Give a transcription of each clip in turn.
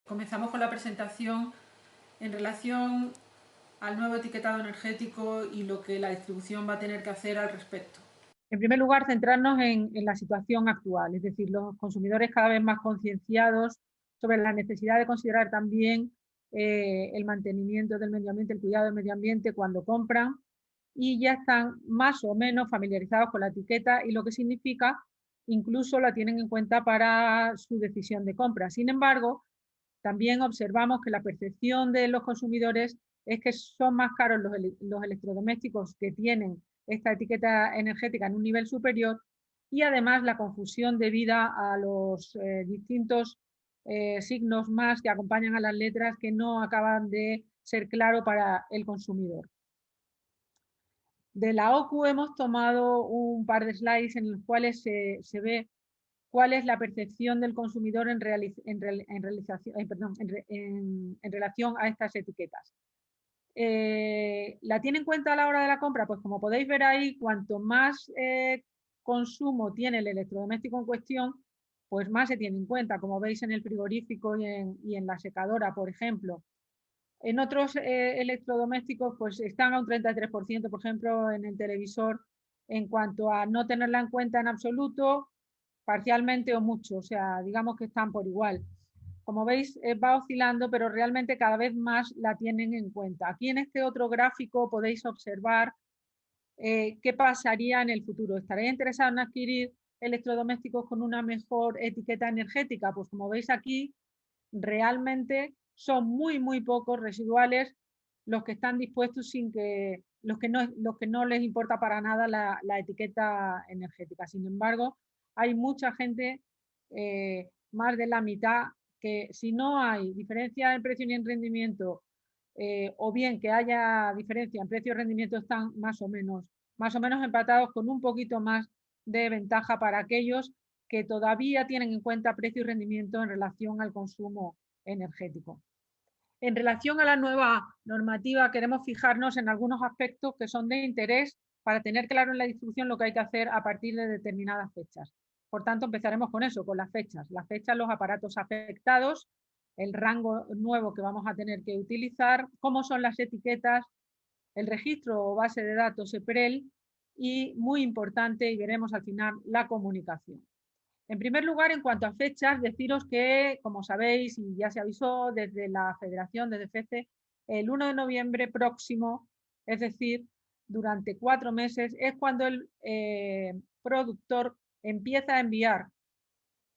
Comenzamos con la presentación en relación al nuevo etiquetado energético y lo que la distribución va a tener que hacer al respecto. En primer lugar, centrarnos en la situación actual, es decir, los consumidores cada vez más concienciados sobre la necesidad de considerar también el mantenimiento del medio ambiente, el cuidado del medio ambiente cuando compran, y ya están más o menos familiarizados con la etiqueta y lo que significa, incluso la tienen en cuenta para su decisión de compra. Sin embargo, también observamos que la percepción de los consumidores es que son más caros los electrodomésticos que tienen esta etiqueta energética en un nivel superior, y además la confusión debida a los distintos signos más que acompañan a las letras que no acaban de ser claro para el consumidor. De la OCU hemos tomado un par de slides en los cuales se ve cuál es la percepción del consumidor en relación a estas etiquetas. ¿La tiene en cuenta a la hora de la compra? Pues como podéis ver ahí, cuanto más consumo tiene el electrodoméstico en cuestión, pues más se tiene en cuenta, como veis en el frigorífico y en la secadora, por ejemplo. En otros electrodomésticos pues están a un 33%, por ejemplo, en el televisor, en cuanto a no tenerla en cuenta en absoluto, parcialmente o mucho, o sea, digamos que están por igual. Como veis, va oscilando, pero realmente cada vez más la tienen en cuenta. Aquí en este otro gráfico podéis observar qué pasaría en el futuro. ¿Estaría interesado en adquirir electrodomésticos con una mejor etiqueta energética? Pues como veis aquí, realmente son muy pocos residuales los que están dispuestos sin que los que no les importa para nada la etiqueta energética. Sin embargo, hay mucha gente, más de la mitad, que si no hay diferencia en precio ni en rendimiento, o bien que haya diferencia en precio y rendimiento, están más o menos empatados, con un poquito más de ventaja para aquellos que todavía tienen en cuenta precio y rendimiento en relación al consumo energético. En relación a la nueva normativa, queremos fijarnos en algunos aspectos que son de interés para tener claro en la distribución lo que hay que hacer a partir de determinadas fechas. Por tanto, empezaremos con eso, con las fechas, los aparatos afectados, el rango nuevo que vamos a tener que utilizar, cómo son las etiquetas, el registro o base de datos EPREL y, muy importante, y veremos al final, la comunicación. En primer lugar, en cuanto a fechas, deciros que, como sabéis, y ya se avisó desde la Federación, desde FECE, el 1 de noviembre próximo, es decir, durante 4 meses, es cuando el productor empieza a enviar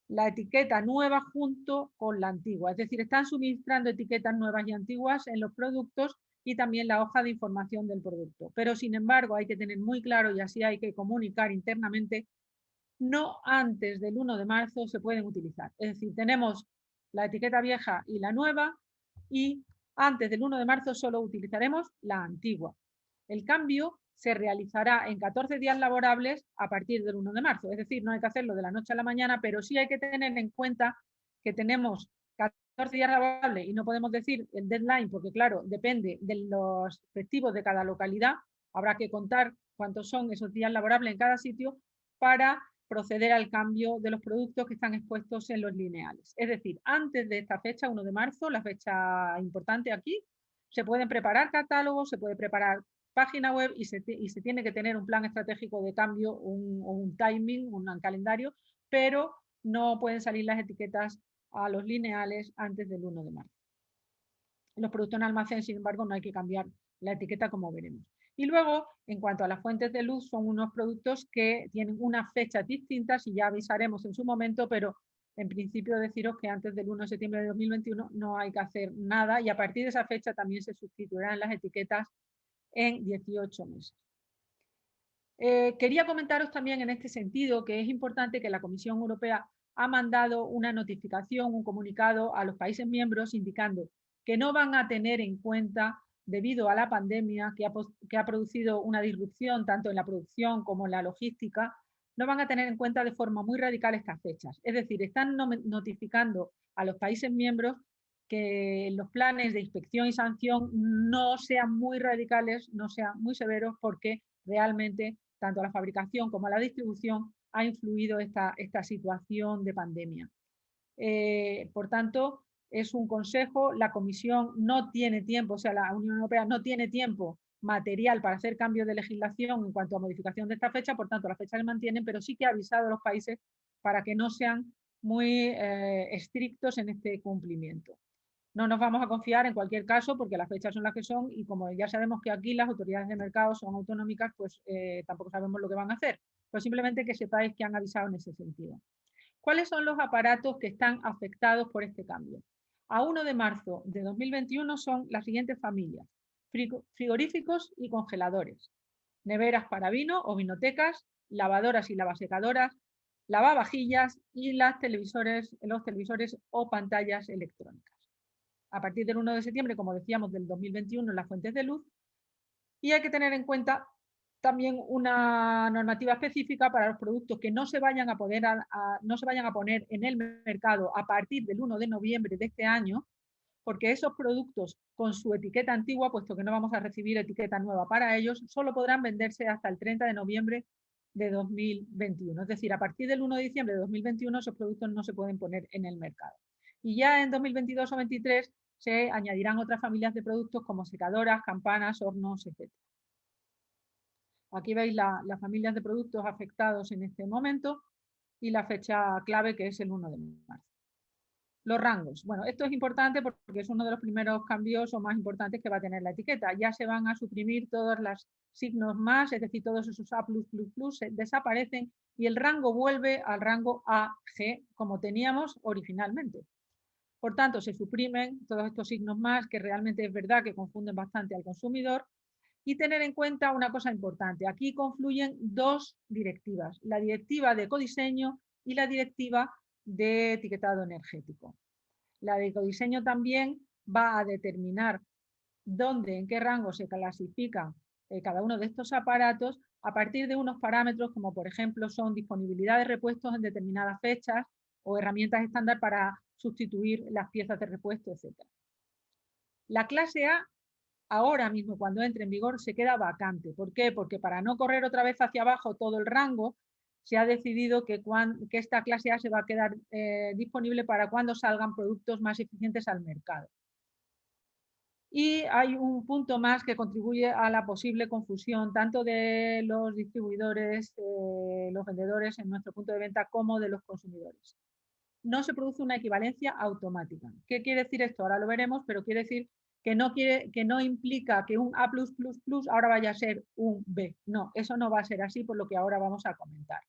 la etiqueta nueva junto con la antigua. Es decir, están suministrando etiquetas nuevas y antiguas en los productos y también la hoja de información del producto. Pero, sin embargo, hay que tener muy claro, y así hay que comunicar internamente, no antes del 1 de marzo se pueden utilizar. Es decir, tenemos la etiqueta vieja y la nueva, y antes del 1 de marzo solo utilizaremos la antigua. El cambio se realizará en 14 días laborables a partir del 1 de marzo. Es decir, no hay que hacerlo de la noche a la mañana, pero sí hay que tener en cuenta que tenemos 14 días laborables y no podemos decir el deadline porque, claro, depende de los festivos de cada localidad. Habrá que contar cuántos son esos días laborables en cada sitio para proceder al cambio de los productos que están expuestos en los lineales. Es decir, antes de esta fecha, 1 de marzo, la fecha importante aquí, se pueden preparar catálogos, se puede preparar página web y se tiene que tener un plan estratégico de cambio, un timing, un calendario, pero no pueden salir las etiquetas a los lineales antes del 1 de marzo. Los productos en almacén, sin embargo, no hay que cambiar la etiqueta, como veremos. Y luego, en cuanto a las fuentes de luz, son unos productos que tienen unas fechas distintas y ya avisaremos en su momento, pero en principio deciros que antes del 1 de septiembre de 2021 no hay que hacer nada, y a partir de esa fecha también se sustituirán las etiquetas en 18 meses. Quería comentaros también en este sentido que es importante que la Comisión Europea ha mandado una notificación, un comunicado a los países miembros indicando que no van a tener en cuenta, debido a la pandemia que ha producido una disrupción tanto en la producción como en la logística, no van a tener en cuenta de forma muy radical estas fechas. Es decir, están notificando a los países miembros que los planes de inspección y sanción no sean muy radicales, no sean muy severos, porque realmente tanto a la fabricación como a la distribución ha influido esta situación de pandemia. Por tanto, es un consejo, la Comisión no tiene tiempo, o sea, la Unión Europea no tiene tiempo material para hacer cambios de legislación en cuanto a modificación de esta fecha, por tanto, la fecha se mantiene, pero sí que ha avisado a los países para que no sean muy estrictos en este cumplimiento. No nos vamos a confiar en cualquier caso porque las fechas son las que son y como ya sabemos que aquí las autoridades de mercado son autonómicas, pues tampoco sabemos lo que van a hacer. Pero simplemente que sepáis que han avisado en ese sentido. ¿Cuáles son los aparatos que están afectados por este cambio? A 1 de marzo de 2021 son las siguientes familias: frigoríficos y congeladores, neveras para vino o vinotecas, lavadoras y lavasecadoras, lavavajillas y los televisores o pantallas electrónicas. A partir del 1 de septiembre, como decíamos, del 2021, las fuentes de luz. Y hay que tener en cuenta también una normativa específica para los productos que no se vayan a poner en el mercado a partir del 1 de noviembre de este año, porque esos productos con su etiqueta antigua, puesto que no vamos a recibir etiqueta nueva para ellos, solo podrán venderse hasta el 30 de noviembre de 2021. Es decir, a partir del 1 de diciembre de 2021 esos productos no se pueden poner en el mercado. Y ya en 2022 o 2023 se añadirán otras familias de productos como secadoras, campanas, hornos, etc. Aquí veis las familias de productos afectados en este momento y la fecha clave, que es el 1 de marzo. Los rangos. Bueno, esto es importante porque es uno de los primeros cambios o más importantes que va a tener la etiqueta. Ya se van a suprimir todos los signos más, es decir, todos esos A+++, desaparecen y el rango vuelve al rango AG como teníamos originalmente. Por tanto, se suprimen todos estos signos más que realmente es verdad que confunden bastante al consumidor. Y tener en cuenta una cosa importante. Aquí confluyen dos directivas, la directiva de ecodiseño y la directiva de etiquetado energético. La de ecodiseño también va a determinar dónde, en qué rango se clasifican cada uno de estos aparatos a partir de unos parámetros como por ejemplo son disponibilidad de repuestos en determinadas fechas o herramientas estándar para sustituir las piezas de repuesto, etc. La clase A ahora mismo, cuando entre en vigor, se queda vacante. ¿Por qué? Porque para no correr otra vez hacia abajo todo el rango, se ha decidido que esta clase A se va a quedar disponible para cuando salgan productos más eficientes al mercado. Y hay un punto más que contribuye a la posible confusión tanto de los distribuidores, los vendedores en nuestro punto de venta, como de los consumidores. No se produce una equivalencia automática. ¿Qué quiere decir esto? Ahora lo veremos, pero quiere decir que no implica que un A+++ ahora vaya a ser un B. No, eso no va a ser así por lo que ahora vamos a comentar.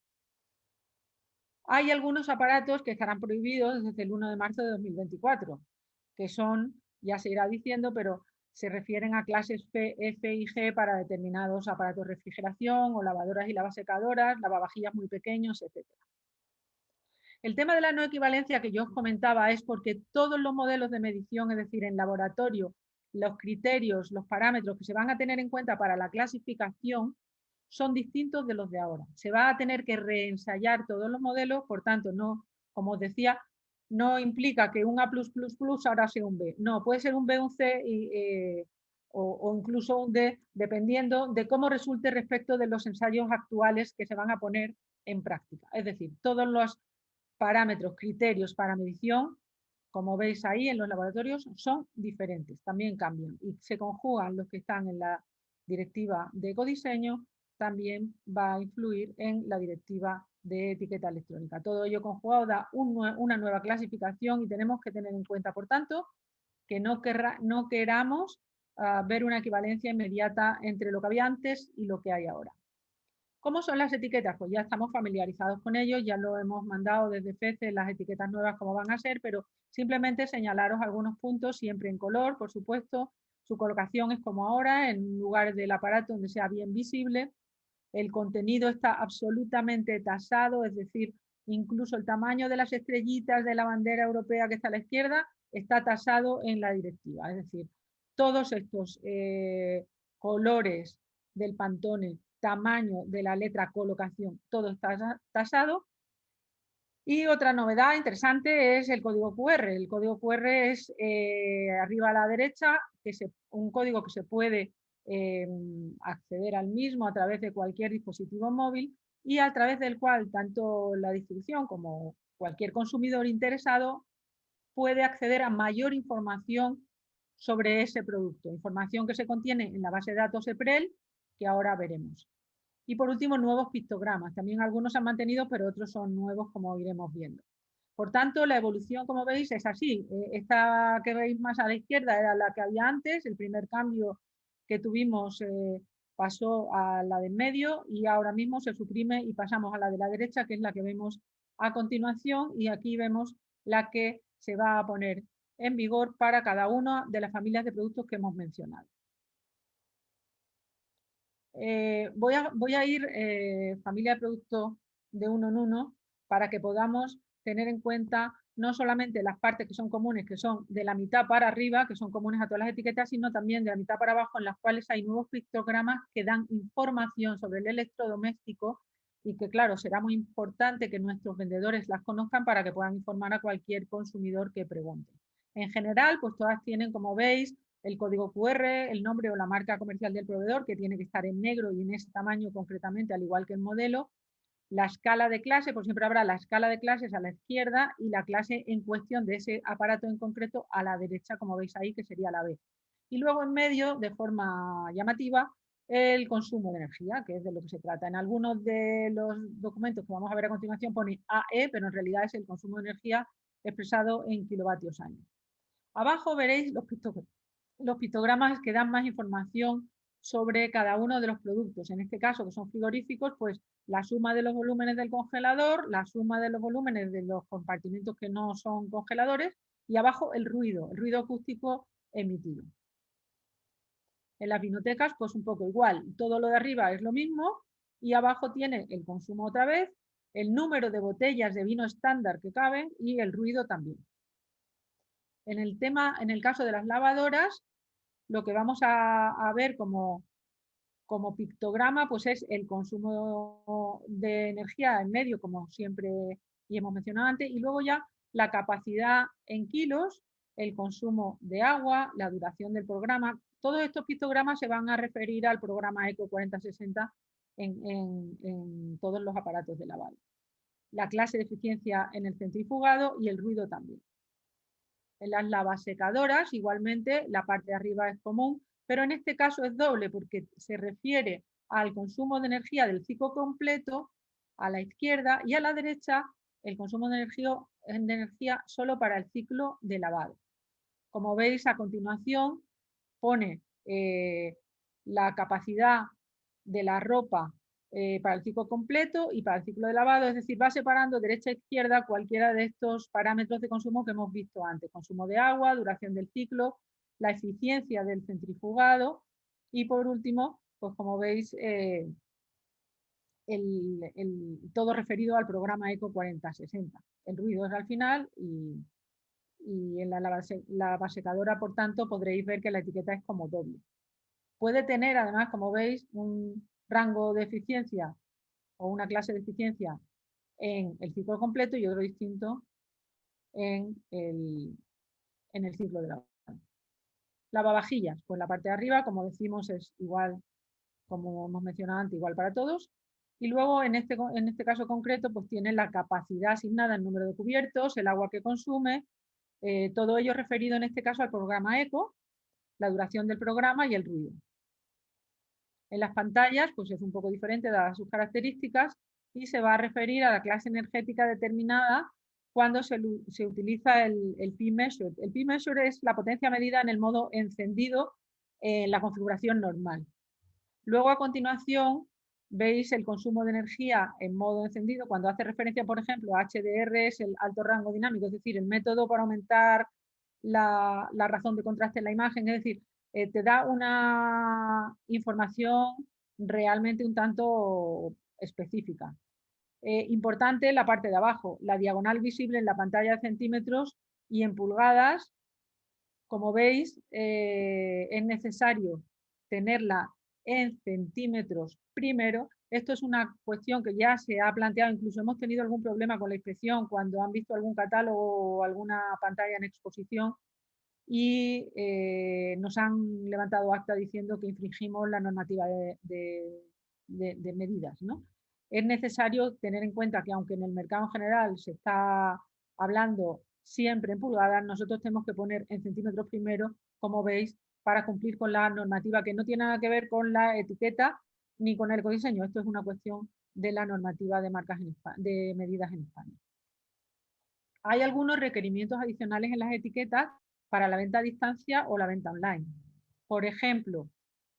Hay algunos aparatos que estarán prohibidos desde el 1 de marzo de 2024, que son, ya se irá diciendo, pero se refieren a clases P, F y G para determinados aparatos de refrigeración o lavadoras y lavasecadoras, lavavajillas muy pequeños, etc. El tema de la no equivalencia que yo os comentaba es porque todos los modelos de medición, es decir, en laboratorio, los criterios, los parámetros que se van a tener en cuenta para la clasificación son distintos de los de ahora. Se va a tener que reensayar todos los modelos, por tanto, no, como os decía, no implica que un A+++ ahora sea un B. No, puede ser un B, un C o incluso un D, dependiendo de cómo resulte respecto de los ensayos actuales que se van a poner en práctica. Es decir, todos los parámetros, criterios para medición, como veis ahí en los laboratorios, son diferentes, también cambian y se conjugan los que están en la directiva de ecodiseño, también va a influir en la directiva de etiqueta electrónica. Todo ello conjugado da una nueva clasificación y tenemos que tener en cuenta, por tanto, que no queramos ver una equivalencia inmediata entre lo que había antes y lo que hay ahora. ¿Cómo son las etiquetas? Pues ya estamos familiarizados con ellos, ya lo hemos mandado desde FECE, las etiquetas nuevas cómo van a ser, pero simplemente señalaros algunos puntos, siempre en color, por supuesto. Su colocación es como ahora, en lugares del aparato donde sea bien visible. El contenido está absolutamente tasado, es decir, incluso el tamaño de las estrellitas de la bandera europea que está a la izquierda está tasado en la directiva. Es decir, todos estos colores del Pantone, tamaño de la letra, colocación, todo está tasado. Y otra novedad interesante es el código QR. El código QR es arriba a la derecha, un código que se puede acceder al mismo a través de cualquier dispositivo móvil y a través del cual tanto la distribución como cualquier consumidor interesado puede acceder a mayor información sobre ese producto, información que se contiene en la base de datos EPREL, que ahora veremos. Y por último, nuevos pictogramas. También algunos se han mantenido, pero otros son nuevos, como iremos viendo. Por tanto, la evolución, como veis, es así. Esta que veis más a la izquierda era la que había antes. El primer cambio que tuvimos pasó a la de en medio y ahora mismo se suprime y pasamos a la de la derecha, que es la que vemos a continuación. Y aquí vemos la que se va a poner en vigor para cada una de las familias de productos que hemos mencionado. Voy a ir familia de productos de uno en uno para que podamos tener en cuenta no solamente las partes que son comunes, que son de la mitad para arriba, que son comunes a todas las etiquetas, sino también de la mitad para abajo, en las cuales hay nuevos pictogramas que dan información sobre el electrodoméstico y que, claro, será muy importante que nuestros vendedores las conozcan para que puedan informar a cualquier consumidor que pregunte. En general, pues todas tienen, como veis, el código QR, el nombre o la marca comercial del proveedor, que tiene que estar en negro y en ese tamaño concretamente, al igual que el modelo. La escala de clase, por siempre habrá la escala de clases a la izquierda y la clase en cuestión de ese aparato en concreto a la derecha, como veis ahí, que sería la B. Y luego en medio, de forma llamativa, el consumo de energía, que es de lo que se trata. En algunos de los documentos que vamos a ver a continuación pone AE, pero en realidad es el consumo de energía expresado en kilovatios año. Abajo veréis los pictogramas que dan más información sobre cada uno de los productos. En este caso, que son frigoríficos, pues la suma de los volúmenes del congelador, la suma de los volúmenes de los compartimentos que no son congeladores y abajo el ruido acústico emitido. En las vinotecas, pues un poco igual. Todo lo de arriba es lo mismo y abajo tiene el consumo otra vez, el número de botellas de vino estándar que caben y el ruido también. En el caso de las lavadoras, lo que vamos a ver como pictograma pues es el consumo de energía en medio, como siempre y hemos mencionado antes, y luego ya la capacidad en kilos, el consumo de agua, la duración del programa. Todos estos pictogramas se van a referir al programa ECO 4060 en todos los aparatos de lavado. La clase de eficiencia en el centrifugado y el ruido también. En las lavasecadoras, igualmente, la parte de arriba es común, pero en este caso es doble porque se refiere al consumo de energía del ciclo completo a la izquierda y a la derecha el consumo de energía solo para el ciclo de lavado. Como veis, a continuación pone la capacidad de la ropa para el ciclo completo y para el ciclo de lavado, es decir, va separando derecha e izquierda cualquiera de estos parámetros de consumo que hemos visto antes, consumo de agua, duración del ciclo, la eficiencia del centrifugado y por último, pues como veis, todo referido al programa ECO 4060. El ruido es al final y en la lavasecadora, por tanto, podréis ver que la etiqueta es como doble. Puede tener, además, como veis, un rango de eficiencia o una clase de eficiencia en el ciclo completo y otro distinto en el ciclo de lavado. Lavavajillas, pues la parte de arriba, como decimos, es igual, como hemos mencionado antes, igual para todos. Y luego, en este caso concreto, pues tiene la capacidad asignada, el número de cubiertos, el agua que consume, todo ello referido en este caso al programa ECO, la duración del programa y el ruido. En las pantallas, pues es un poco diferente dadas sus características y se va a referir a la clase energética determinada cuando se utiliza el P-Measure. El P-Measure es la potencia medida en el modo encendido en la configuración normal. Luego, a continuación, veis el consumo de energía en modo encendido cuando hace referencia, por ejemplo, a HDR, es el alto rango dinámico, es decir, el método para aumentar la razón de contraste en la imagen, es decir, te da una información realmente un tanto específica. Importante la parte de abajo, la diagonal visible en la pantalla de centímetros y en pulgadas. Como veis, es necesario tenerla en centímetros primero. Esto es una cuestión que ya se ha planteado, incluso hemos tenido algún problema con la inspección cuando han visto algún catálogo o alguna pantalla en exposición y nos han levantado acta diciendo que infringimos la normativa de medidas, ¿no? Es necesario tener en cuenta que aunque en el mercado en general se está hablando siempre en pulgadas, nosotros tenemos que poner en centímetros primero, como veis, para cumplir con la normativa que no tiene nada que ver con la etiqueta ni con el ecodiseño. Esto es una cuestión de la normativa de marcas de medidas en España. Hay algunos requerimientos adicionales en las etiquetas para la venta a distancia o la venta online. Por ejemplo,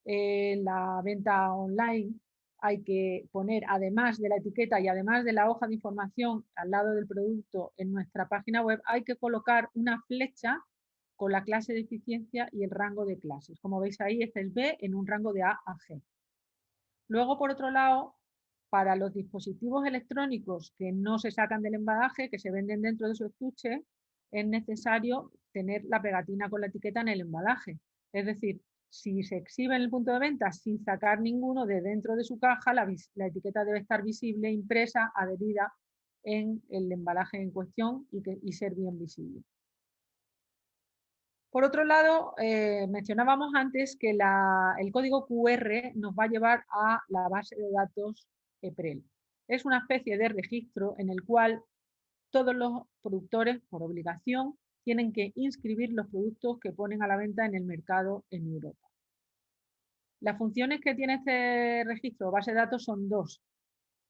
en la venta online hay que poner, además de la etiqueta y además de la hoja de información al lado del producto en nuestra página web, hay que colocar una flecha con la clase de eficiencia y el rango de clases. Como veis ahí, este es B en un rango de A a G. Luego, por otro lado, para los dispositivos electrónicos que no se sacan del embalaje, que se venden dentro de su estuche, es necesario tener la pegatina con la etiqueta en el embalaje. Es decir, si se exhibe en el punto de venta sin sacar ninguno de dentro de su caja, la etiqueta debe estar visible, impresa, adherida en el embalaje en cuestión y ser bien visible. Por otro lado, mencionábamos antes que el código QR nos va a llevar a la base de datos EPREL. Es una especie de registro en el cual todos los productores, por obligación, tienen que inscribir los productos que ponen a la venta en el mercado en Europa. Las funciones que tiene este registro o base de datos son dos.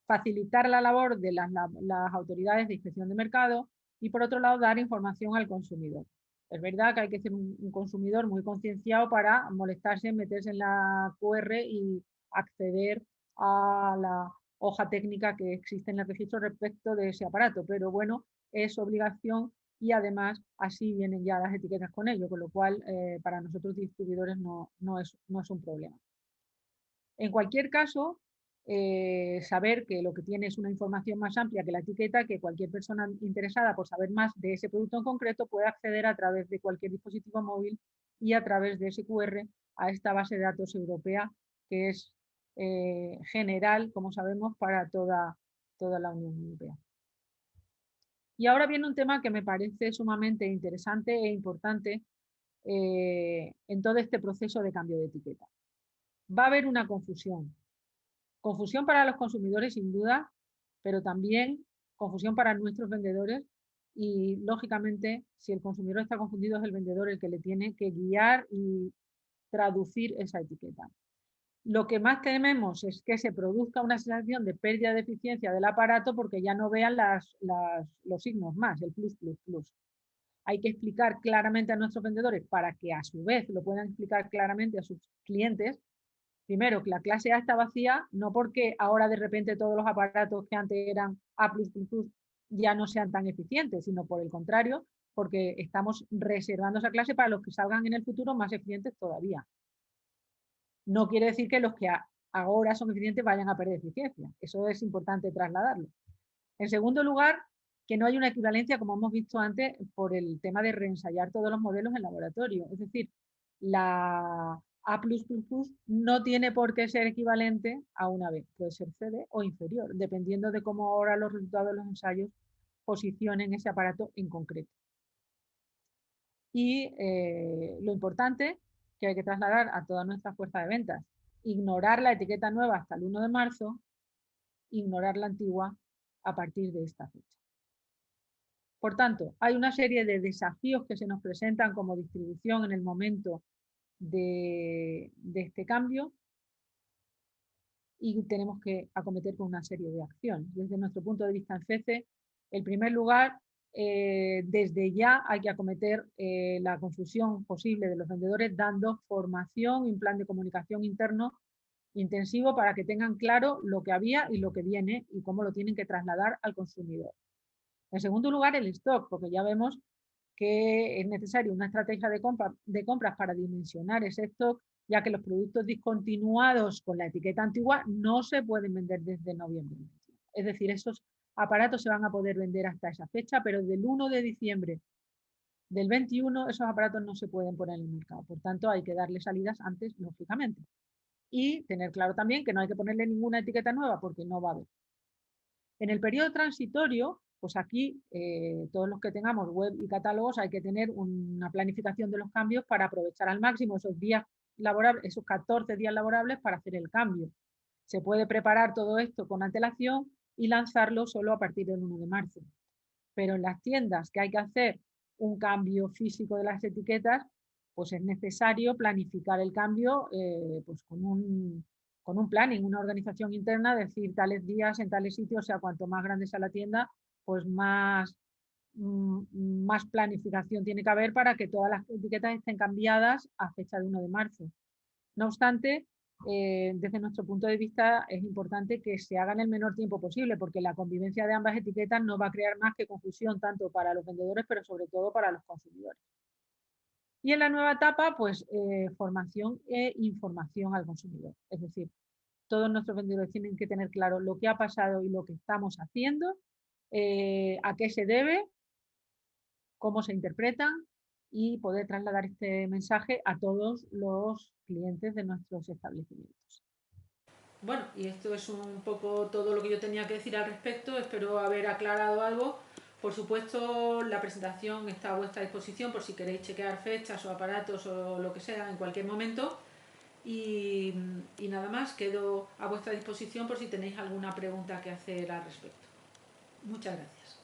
Facilitar la labor de las autoridades de inspección de mercado y, por otro lado, dar información al consumidor. Es verdad que hay que ser un consumidor muy concienciado para molestarse en meterse en la QR y acceder a la hoja técnica que existe en el registro respecto de ese aparato, pero bueno, es obligación y además así vienen ya las etiquetas con ello, con lo cual para nosotros distribuidores no es un problema. En cualquier caso, saber que lo que tiene es una información más amplia que la etiqueta, que cualquier persona interesada por saber más de ese producto en concreto puede acceder a través de cualquier dispositivo móvil y a través de ese QR a esta base de datos europea que es general, como sabemos, para toda la Unión Europea. Y ahora viene un tema que me parece sumamente interesante e importante en todo este proceso de cambio de etiqueta. Va a haber una confusión. Confusión para los consumidores, sin duda, pero también confusión para nuestros vendedores y, lógicamente, si el consumidor está confundido, es el vendedor el que le tiene que guiar y traducir esa etiqueta. Lo que más tememos es que se produzca una sensación de pérdida de eficiencia del aparato porque ya no vean los signos más, el plus, plus, plus. Hay que explicar claramente a nuestros vendedores para que a su vez lo puedan explicar claramente a sus clientes. Primero, que la clase A está vacía, no porque ahora de repente todos los aparatos que antes eran A++ ya no sean tan eficientes, sino por el contrario, porque estamos reservando esa clase para los que salgan en el futuro más eficientes todavía. No quiere decir que los que ahora son eficientes vayan a perder eficiencia. Eso es importante trasladarlo. En segundo lugar, que no hay una equivalencia, como hemos visto antes, por el tema de reensayar todos los modelos en laboratorio. Es decir, la A++ no tiene por qué ser equivalente a una B. Puede ser CD o inferior, dependiendo de cómo ahora los resultados de los ensayos posicionen ese aparato en concreto. Y lo importante que hay que trasladar a toda nuestra fuerza de ventas, ignorar la etiqueta nueva hasta el 1 de marzo, ignorar la antigua a partir de esta fecha. Por tanto, hay una serie de desafíos que se nos presentan como distribución en el momento de este cambio y tenemos que acometer con una serie de acciones. Desde nuestro punto de vista en CECE, en primer lugar, desde ya hay que acometer la confusión posible de los vendedores dando formación y un plan de comunicación interno intensivo para que tengan claro lo que había y lo que viene y cómo lo tienen que trasladar al consumidor. En segundo lugar, el stock, porque ya vemos que es necesaria una estrategia de compras para dimensionar ese stock, ya que los productos discontinuados con la etiqueta antigua no se pueden vender desde noviembre. Es decir, esos aparatos se van a poder vender hasta esa fecha, pero del 1 de diciembre del 21 esos aparatos no se pueden poner en el mercado. Por tanto, hay que darle salidas antes, lógicamente. Y tener claro también que no hay que ponerle ninguna etiqueta nueva porque no va a haber. En el periodo transitorio, pues aquí todos los que tengamos web y catálogos hay que tener una planificación de los cambios para aprovechar al máximo esos días laborables, esos 14 días laborables para hacer el cambio. Se puede preparar todo esto con antelación y lanzarlo solo a partir del 1 de marzo. Pero en las tiendas que hay que hacer un cambio físico de las etiquetas, pues es necesario planificar el cambio pues con un planning, una organización interna, decir tales días en tales sitios, o sea, cuanto más grande sea la tienda, pues más planificación tiene que haber para que todas las etiquetas estén cambiadas a fecha de 1 de marzo. No obstante, desde nuestro punto de vista es importante que se haga en el menor tiempo posible, porque la convivencia de ambas etiquetas no va a crear más que confusión tanto para los vendedores, pero sobre todo para los consumidores. Y en la nueva etapa, pues formación e información al consumidor. Es decir, todos nuestros vendedores tienen que tener claro lo que ha pasado y lo que estamos haciendo, a qué se debe, cómo se interpretan y poder trasladar este mensaje a todos los clientes de nuestros establecimientos. Bueno, y esto es un poco todo lo que yo tenía que decir al respecto. Espero haber aclarado algo. Por supuesto, la presentación está a vuestra disposición por si queréis chequear fechas o aparatos o lo que sea en cualquier momento. Y nada más, quedo a vuestra disposición por si tenéis alguna pregunta que hacer al respecto. Muchas gracias.